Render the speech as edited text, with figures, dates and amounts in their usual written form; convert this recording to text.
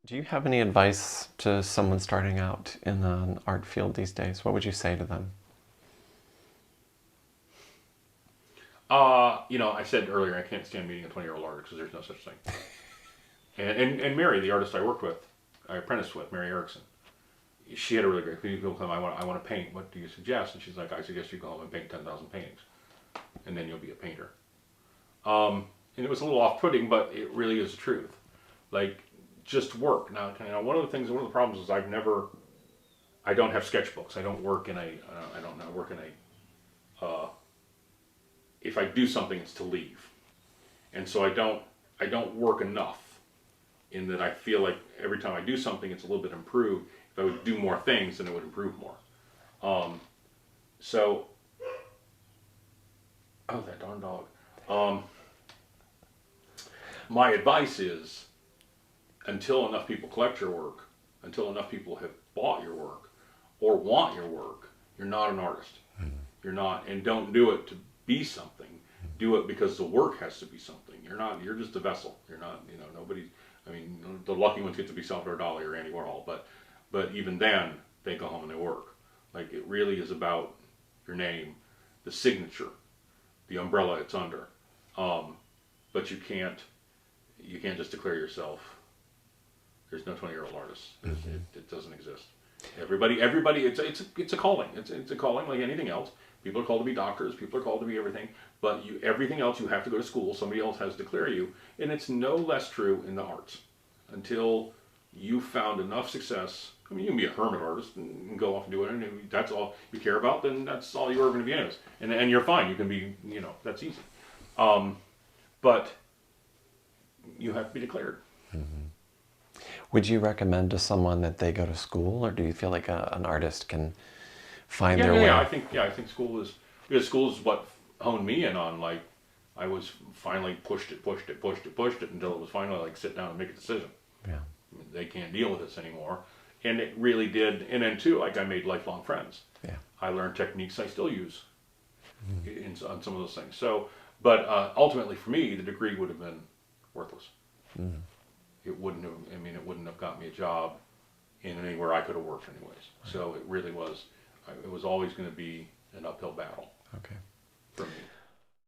Do you have any advice to someone starting out in the art field these days? What would you say to them? I said earlier I can't stand meeting a 20-year-old artist because there's no such thing. And Mary, the artist I worked with, I apprenticed with, Mary Erickson, she had a really great. People come, I want to paint. What do you suggest? And she's like, I suggest you go home and paint 10,000 paintings, and then you'll be a painter. And it was a little off-putting, but it really is the truth. Like, just work. Now, one of the problems is I don't have sketchbooks. I don't work in a, I don't know, work in if I do something, it's to leave. And so I don't work enough in that I feel like every time I do something, it's a little bit improved. If I would do more things, then it would improve more. Um, so, oh, that darn dog. Um, my advice is until enough people collect your work, until enough people have bought your work or want your work, you're not an artist. You're not, and don't do it to be something. Do it because the work has to be something. You're not. You're just a vessel. You're not. Nobody. I mean, the lucky ones get to be Salvador Dali or Andy Warhol, but even then, they go home and they work. Like it really is about your name, the signature, the umbrella it's under. Um, but you can't just declare yourself. There's no 20-year-old artist. It doesn't exist. Everybody. It's a calling. It's a calling like anything else. People are called to be doctors. People are called to be everything. But everything else, you have to go to school. Somebody else has to declare you, and it's no less true in the arts. Until you found enough success. I mean, you can be a hermit artist and go off and do it, and if that's all you care about, then that's all you're going to be anyways. And you're fine. You can be, that's easy. Um, but you have to be declared. Would you recommend to someone that they go to school, or do you feel like an artist can find Yeah, their yeah, yeah. way? I think school is because school is what honed me in on. Like, I was finally pushed it until it was finally like sit down and make a decision. Yeah. I mean, they can't deal with this anymore, and it really did. And then too, like I made lifelong friends. Yeah. I learned techniques I still use on some of those things. So, but ultimately for me, the degree would have been worthless. It wouldn't have. I mean, it wouldn't have got me a job in anywhere I could have worked anyways. So it really was. It was always going to be an uphill battle Okay. for me.